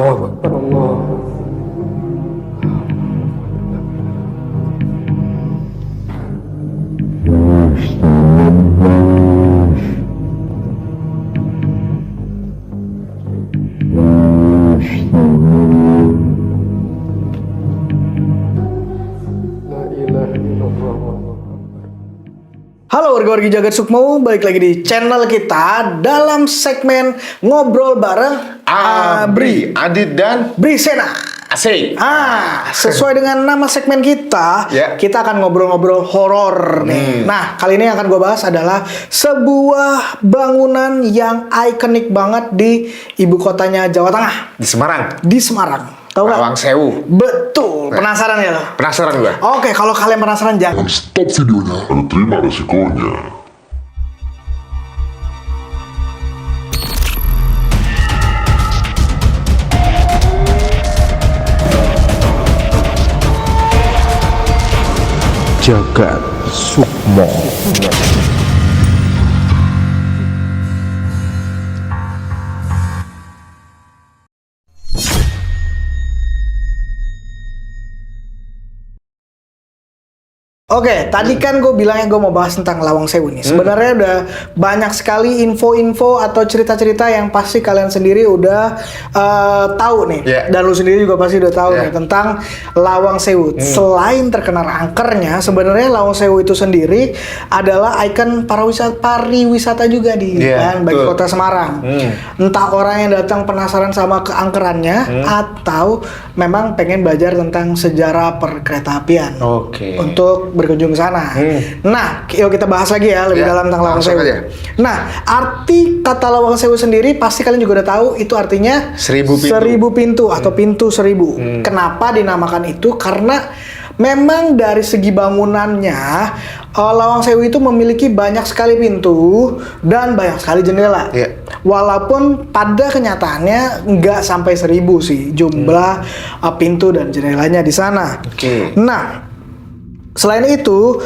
Allahu Akbar, Allah. Halo warga-wargi Jagat Sukmo, balik lagi di channel kita dalam segmen Ngobrol Bareng Abri, Adit dan Brisena. Asik. Sesuai dengan nama segmen kita, Ya. kita akan ngobrol-ngobrol horor nih. Nah, kali ini yang akan gue bahas adalah sebuah bangunan yang ikonik banget di ibu kotanya Jawa Tengah, Di Semarang. di Semarang. Tahu nggak? Lawang Sewu. Betul. Penasaran ya lo? Penasaran gua? Oke, kalau kalian penasaran jangan Stop videonya. Anda terima resikonya. Jagat Sukmo. Oke, tadi kan gue bilangnya gue mau bahas tentang Lawang Sewu nih. Sebenarnya udah banyak sekali info-info atau cerita-cerita yang pasti kalian sendiri udah tahu nih. Yeah. Dan lu sendiri juga pasti udah tahu Yeah. nih tentang Lawang Sewu. Selain terkenal angkernya, sebenarnya Lawang Sewu itu sendiri adalah ikon pariwisata juga di Yeah, kan, bagi betul. kota Semarang. Entah orang yang datang penasaran sama keangkerannya atau memang pengen belajar tentang sejarah perkeretaapian. Oke. Untuk berkunjung ke sana. Nah, yuk kita bahas lagi ya lebih Ya, dalam tentang Lawang langsung Sewu. aja. Nah, arti kata Lawang Sewu sendiri pasti kalian juga udah tahu itu artinya 1000 pintu. pintu atau pintu 1000. Kenapa dinamakan itu? Karena memang dari segi bangunannya Lawang Sewu itu memiliki banyak sekali pintu dan banyak sekali jendela. Iya. Walaupun pada kenyataannya nggak sampai 1000 sih jumlah pintu dan jendelanya di sana. Oke. Nah, selain itu,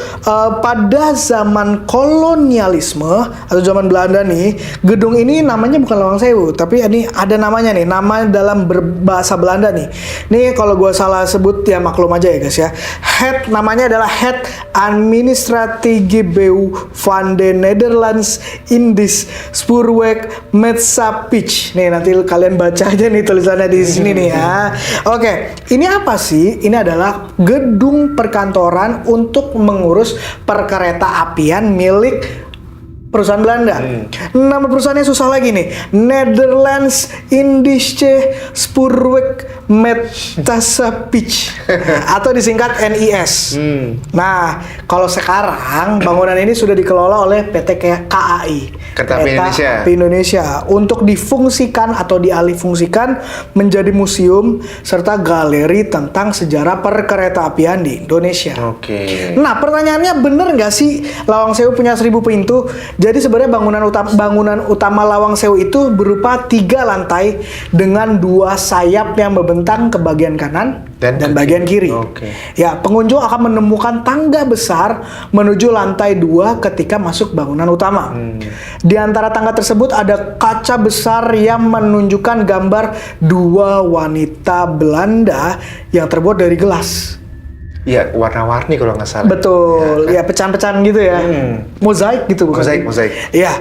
pada zaman kolonialisme atau zaman Belanda nih, gedung ini namanya bukan Lawang Sewu, tapi ini ada namanya nih, nama dalam berbahasa Belanda nih. Nih kalau gue salah sebut ya maklum aja ya guys ya. Head namanya adalah Head Administratiegebouw van de Nederlands Indisch Spoorweg Maatschappij. Nih nanti kalian baca aja nih tulisannya di sini nih ya. Oke, ini apa sih? Ini adalah gedung perkantoran untuk mengurus perkereta apian milik perusahaan Belanda. Nama perusahaannya susah lagi nih. Nederlands Indische Spoorweg Maatschappij atau disingkat NIS. Nah, kalau sekarang bangunan ini sudah dikelola oleh PT KAI. Kereta Api Indonesia. Api Indonesia untuk difungsikan atau dialihfungsikan menjadi museum serta galeri tentang sejarah perkeretaapian di Indonesia. Oke. Nah, pertanyaannya bener nggak sih Lawang Sewu punya 1000 pintu? Jadi sebenarnya bangunan utama Lawang Sewu itu berupa 3 lantai dengan 2 sayap yang membentang ke bagian kanan dan ke bagian kiri. Oke. Ya, pengunjung akan menemukan tangga besar menuju lantai 2 ketika masuk bangunan utama. Di antara tangga tersebut ada kaca besar yang menunjukkan gambar 2 wanita Belanda yang terbuat dari gelas. Iya, warna-warni kalau nggak salah. Betul, ya pecahan-pecahan gitu ya, mozaik gitu bukan? Mozaik. Ya,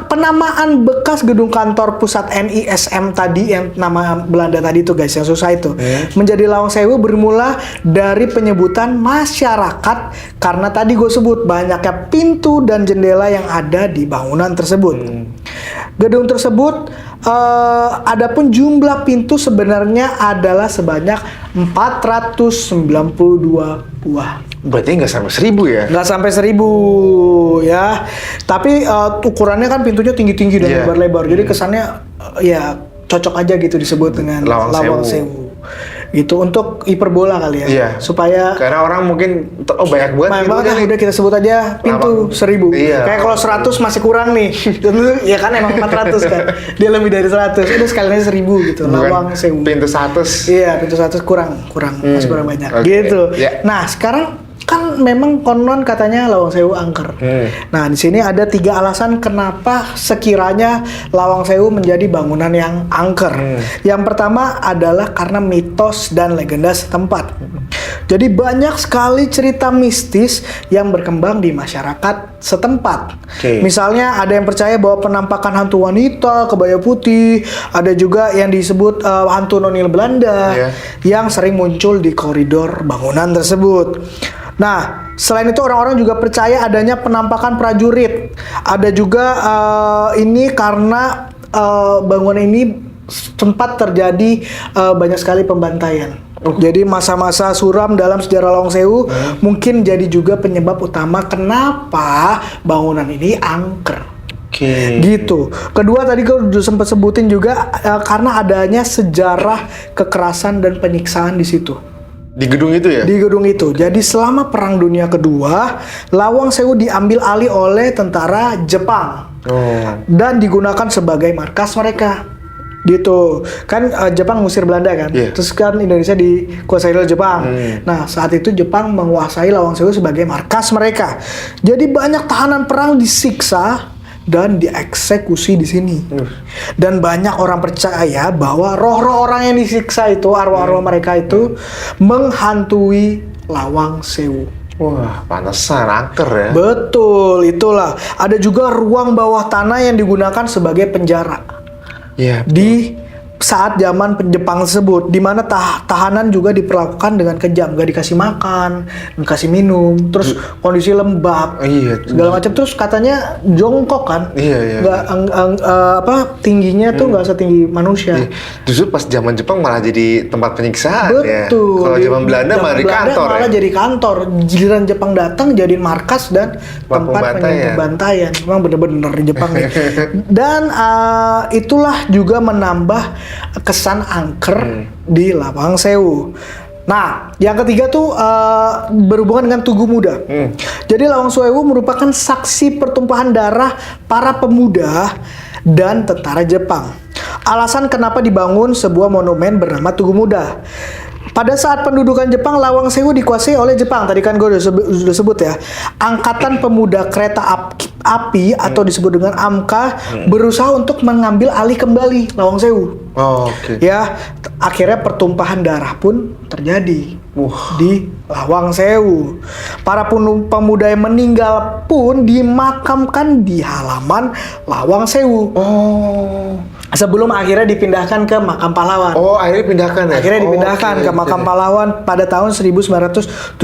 penamaan bekas gedung kantor pusat NISM tadi yang nama Belanda tadi itu guys yang susah itu menjadi Lawang Sewu bermula dari penyebutan masyarakat karena tadi gue sebut banyaknya pintu dan jendela yang ada di bangunan tersebut. Gedung tersebut adapun jumlah pintu sebenarnya adalah sebanyak 492 buah. Berarti nggak sampai 1000 ya? Nggak sampai 1000 ya. Tapi ukurannya kan pintunya tinggi-tinggi dan Iya. lebar-lebar. Jadi kesannya ya cocok aja gitu disebut dengan Lawang Sewu. Sewu. Gitu untuk hiperbola kali ya. Iya. Supaya Karena orang mungkin banyak banget banyak pintunya banget nih. udah kita sebut aja pintu Lawang. 1000. Iya. Kayak kalau 100 masih kurang nih. Tentu ya kan emang 400 kan. Dia lebih dari 100. Udah sekalian 1000 gitu. Bukan Lawang Sewu. Pintu 100. Iya, pintu 100 kurang masih kurang banyak. Oke. Gitu. Ya. Nah, sekarang kan memang konon katanya Lawang Sewu angker. Nah, di sini ada 3 alasan kenapa sekiranya Lawang Sewu menjadi bangunan yang angker. Yang pertama adalah karena mitos dan legenda setempat. Jadi banyak sekali cerita mistis yang berkembang di masyarakat setempat. Misalnya ada yang percaya bahwa penampakan hantu wanita kebaya putih, ada juga yang disebut hantu nonil Belanda yang sering muncul di koridor bangunan tersebut. Nah, selain itu orang-orang juga percaya adanya penampakan prajurit. Ada juga ini karena bangunan ini sempat terjadi banyak sekali pembantaian. Jadi masa-masa suram dalam sejarah Lawang Sewu mungkin jadi juga penyebab utama kenapa bangunan ini angker. Gitu. Kedua tadi gue udah sempat sebutin juga karena adanya sejarah kekerasan dan penyiksaan di situ. Di gedung itu ya? Di gedung itu. Jadi selama Perang Dunia Kedua, Lawang Sewu diambil alih oleh tentara Jepang dan digunakan sebagai markas mereka. Gitu. Kan Jepang ngusir Belanda kan. Terus kan Indonesia dikuasai oleh Jepang. Nah, saat itu Jepang menguasai Lawang Sewu sebagai markas mereka. Jadi banyak tahanan perang disiksa dan dieksekusi di sini. Dan banyak orang percaya bahwa roh-roh orang yang disiksa itu, arwah-arwah mereka itu menghantui Lawang Sewu. Wah, pantesan angker ya. Betul, itulah. Ada juga ruang bawah tanah yang digunakan sebagai penjara. Di saat zaman Jepang tersebut, di mana tahanan juga diperlakukan dengan kejam, gak dikasih makan, gak dikasih minum, terus kondisi lembab, segala macam. Terus katanya jongkok kan, tingginya tuh nggak setinggi manusia. Justru pas zaman Jepang malah jadi tempat penyiksaan. Betul. Kalau zaman Belanda malah di kantor. Malah jadi kantor. Giliran Jepang datang jadi markas dan tempat pembantaian. Memang bener-bener di Jepang nih. Dan itulah juga menambah kesan angker di Lawang Sewu. Nah, yang ketiga tuh berhubungan dengan Tugu Muda. Jadi Lawang Sewu merupakan saksi pertumpahan darah para pemuda dan tentara Jepang. Alasan kenapa dibangun sebuah monumen bernama Tugu Muda. Pada saat pendudukan Jepang, Lawang Sewu dikuasai oleh Jepang. Tadi kan gue udah sebut ya. Angkatan Pemuda Kereta Api atau disebut dengan AMKA berusaha untuk mengambil alih kembali Lawang Sewu. Ya, akhirnya pertumpahan darah pun terjadi di Lawang Sewu. Para pemuda yang meninggal pun dimakamkan di halaman Lawang Sewu. Sebelum akhirnya dipindahkan ke makam pahlawan. Akhirnya dipindahkan ya? Akhirnya dipindahkan ke makam pahlawan pada tahun 1975.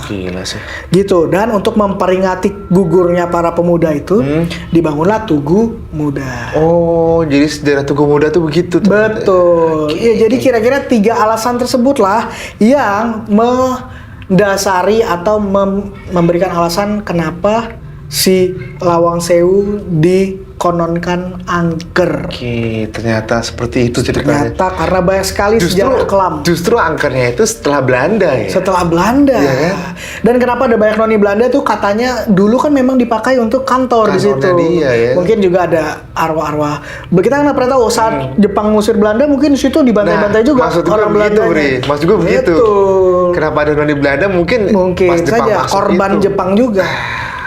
Gila sih. Gitu. Dan untuk memperingati gugurnya para pemuda itu, dibangunlah Tugu Muda. Jadi sejarah Tugu Muda tuh begitu. Betul. Iya, jadi kira-kira 3 alasan tersebutlah yang mendasari atau memberikan alasan kenapa si Lawang Sewu dikononkan angker. Ternyata seperti itu ceritanya. Ternyata karena banyak sekali sejarah kelam. Justru angkernya itu setelah Belanda ya? Setelah Belanda. Kan? Dan kenapa ada banyak noni Belanda tuh katanya dulu kan memang dipakai untuk kantor di situ. Mungkin juga ada arwah-arwah. Kita kan pernah tahu saat Jepang ngusir Belanda mungkin di situ dibantai-bantai juga orang Belanda. Maksud gue begitu. Kenapa ada noni Belanda mungkin pas Jepang saja korban itu. Jepang juga.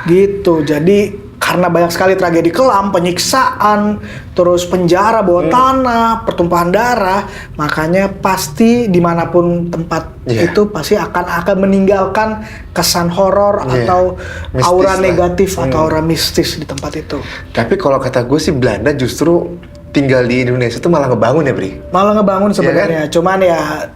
Gitu. Jadi karena banyak sekali tragedi kelam, penyiksaan, terus penjara bawah tanah, pertumpahan darah, makanya pasti dimanapun tempat itu pasti akan meninggalkan kesan horor atau mistis aura negatif atau aura mistis di tempat itu. Tapi kalau kata gue sih Belanda justru tinggal di Indonesia itu malah ngebangun ya, Bri? Malah ngebangun sebenarnya, cuman ya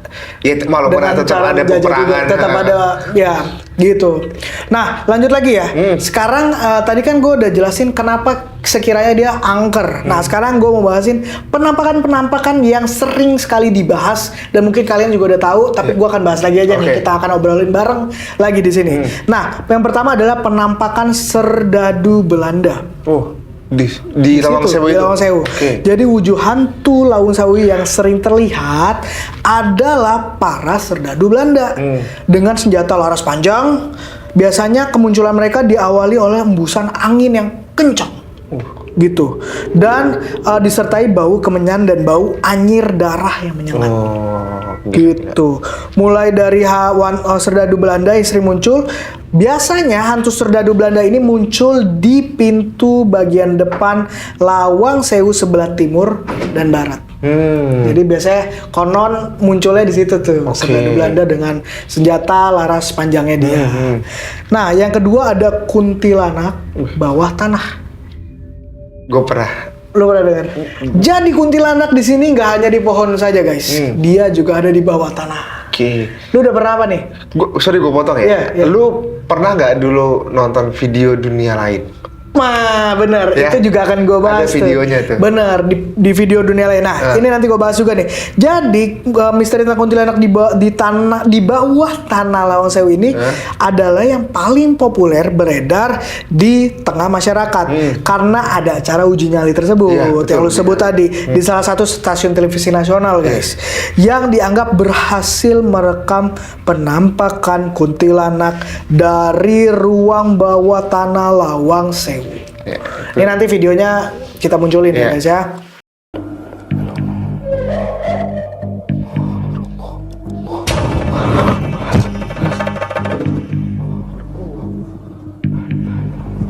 walaupun tetap ada peperangan, tetap ada ya gitu. Nah, lanjut lagi ya. Sekarang tadi kan gue udah jelasin kenapa sekiranya dia angker. Nah, sekarang gue mau bahasin penampakan-penampakan yang sering sekali dibahas dan mungkin kalian juga udah tahu, tapi gue akan bahas lagi aja nih. Kita akan obrolin bareng lagi di sini. Nah, yang pertama adalah penampakan serdadu Belanda. Di Lawang Sewu itu. Lawang Sewu. Jadi wujud hantu Lawang Sewu yang sering terlihat adalah para serdadu Belanda dengan senjata laras panjang. Biasanya kemunculan mereka diawali oleh embusan angin yang kencang. Gitu. Dan disertai bau kemenyan dan bau anyir darah yang menyengat. Gitu. Mulai dari serdadu Belanda yang sering muncul, biasanya hantu serdadu Belanda ini muncul di pintu bagian depan Lawang Sewu sebelah timur dan barat. Jadi biasanya konon munculnya di situ tuh, serdadu Belanda dengan senjata laras panjangnya dia. Nah, yang kedua ada kuntilanak bawah tanah. Gue pernah. Lo pernah dengar? Jadi kuntilanak di sini nggak hanya di pohon saja guys, dia juga ada di bawah tanah. Oke. Lu udah pernah apa nih? Sorry gue potong ya. Iya. Lu pernah nggak dulu nonton video dunia lain? Bener, Ya. itu juga akan gue bahas. Ada videonya tuh. Bener, di video dunia lain. Nah, ini nanti gue bahas juga nih. Jadi misteri tentang kuntilanak di bawah tanah Lawang Sewu ini adalah yang paling populer beredar di tengah masyarakat karena ada acara uji nyali tersebut Iya, betul, yang lu sebut tadi di salah satu stasiun televisi nasional guys, yang dianggap berhasil merekam penampakan kuntilanak dari ruang bawah tanah Lawang Sewu. Ya. Ini nanti videonya kita munculin ya guys ya.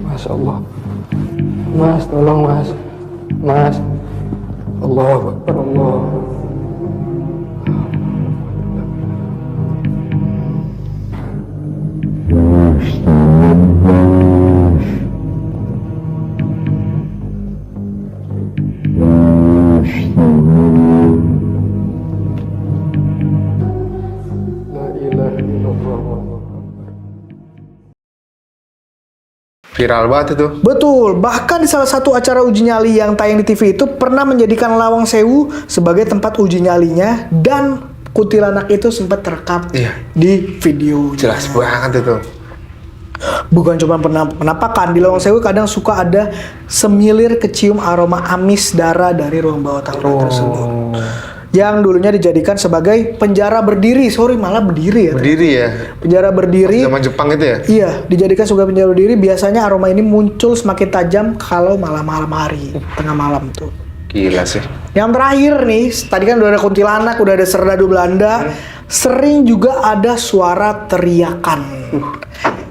Masya Allah. Mas, tolong mas. Mas. Allah Akbar, Allah. La ilaha illallah. Viral banget itu. Betul, bahkan di salah satu acara uji nyali yang tayang di TV itu pernah menjadikan Lawang Sewu sebagai tempat uji nyalinya dan kuntilanak itu sempat terekam di video. Jelas banget itu. Bukan cuma penampakan, di Lawang Sewu kadang suka ada semilir kecium aroma amis darah dari ruang bawah tanah tersebut. Yang dulunya dijadikan sebagai penjara berdiri, malah berdiri ya. Berdiri ya. Penjara berdiri. Zaman Jepang itu ya. Iya, dijadikan sebagai penjara berdiri. Biasanya aroma ini muncul semakin tajam kalau malam hari, tengah malam tuh. Gila sih. Yang terakhir nih, tadi kan udah ada kuntilanak, udah ada serdadu Belanda, sering juga ada suara teriakan.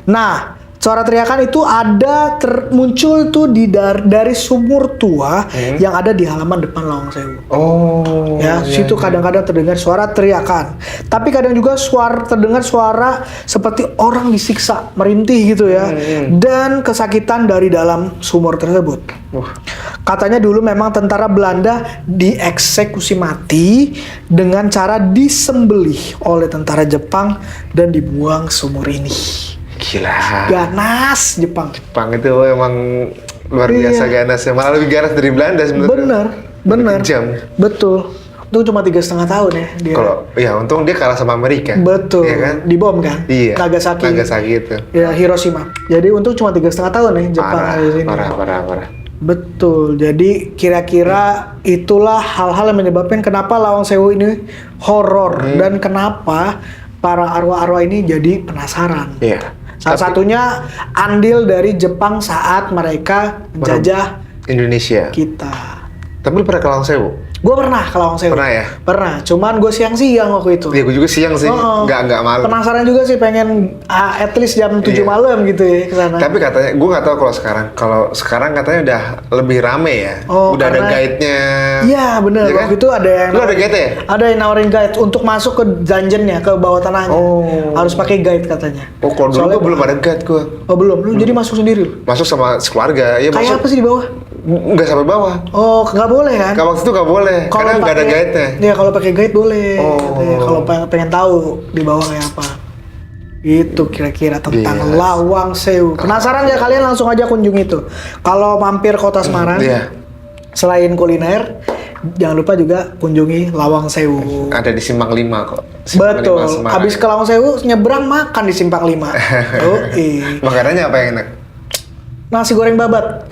Nah, suara teriakan itu ada muncul tuh dari sumur tua yang ada di halaman depan Lawang Sewu. Oh. Ya, situ kadang-kadang terdengar suara teriakan. Tapi kadang juga terdengar suara seperti orang disiksa, merintih gitu ya. Dan kesakitan dari dalam sumur tersebut. Katanya dulu memang tentara Belanda dieksekusi mati dengan cara disembelih oleh tentara Jepang dan dibuang ke sumur ini. Gila. Ganas Jepang. Jepang itu emang luar biasa ganasnya. Malah lebih ganas dari Belanda sebenarnya. Bener. Kejam. Betul. Itu cuma 3,5 tahun ya dia. Kalau ya untung dia kalah sama Amerika. Betul. Iya kan? Dibom kan? Iya. Nagasaki itu. Ya, Hiroshima. Jadi untung cuma 3,5 tahun ya Jepang ada di sini. Parah. Betul. Jadi kira-kira itulah hal-hal yang menyebabkan kenapa Lawang Sewu ini horor dan kenapa para arwah-arwah ini jadi penasaran. Iya. Salah satunya andil dari Jepang saat mereka menjajah Indonesia. kita. Tapi lu pernah ke Lawang Sewu? Gue pernah ke Lawang Sewu. Pernah ya? Pernah. Cuman gue siang-siang waktu itu. Iya, gue juga siang sih. Nggak malam. Penasaran juga sih, pengen at least jam 7 malam gitu ya ke sana. Tapi katanya, gue nggak tahu kalau sekarang. Kalau sekarang katanya udah lebih rame ya. Udah ada guide-nya. Iya bener. Ya kan? Waktu itu ada yang Lu ada guide ya? Ada yang nawarin guide untuk masuk ke dungeon-nya, ke bawah tanahnya. Harus pakai guide katanya. Oh, kalau dulu gue belum ada guide gue. Oh belum, lu jadi masuk sendiri lu? Masuk sama sekeluarga. Ya Kayak masuk. apa sih di bawah? Nggak sampai bawah. Oh, nggak boleh kan? Waktu itu nggak boleh. Karena nggak ada guide-nya. Iya, kalau pakai guide boleh. Oh. Katanya. Kalau pengen tahu di bawah kayak apa. Itu kira-kira tentang Yes. Lawang Sewu. Penasaran ya kalian, langsung aja kunjungi itu. Kalau mampir Kota Semarang, selain kuliner, jangan lupa juga kunjungi Lawang Sewu. Ada di Simpang 5 kok. Simpang Betul. 5 Semarang. Habis ke Lawang Sewu, nyebrang makan di Simpang 5. Oh, Makanannya apa yang enak? nasi goreng babat.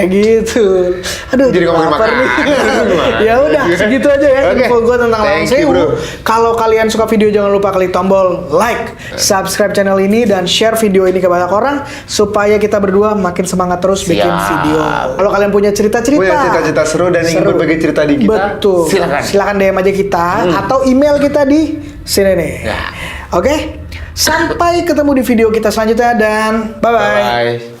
Gitu. Aduh, Jadi ngomongin lapar nih. makanan. Ya udah, segitu aja ya Oke. info gue tentang Lawang Thank you, Sewu. bro. Kalau kalian suka video jangan lupa klik tombol like, subscribe channel ini dan share video ini ke banyak orang supaya kita berdua makin semangat terus bikin Siap. video. Kalau kalian punya cerita-cerita, Punya cerita-cerita seru dan ingin berbagi cerita di kita, betul. silakan. DM aja kita atau email kita di sini nih. Ya. Oke? Sampai ketemu di video kita selanjutnya dan bye-bye. Bye.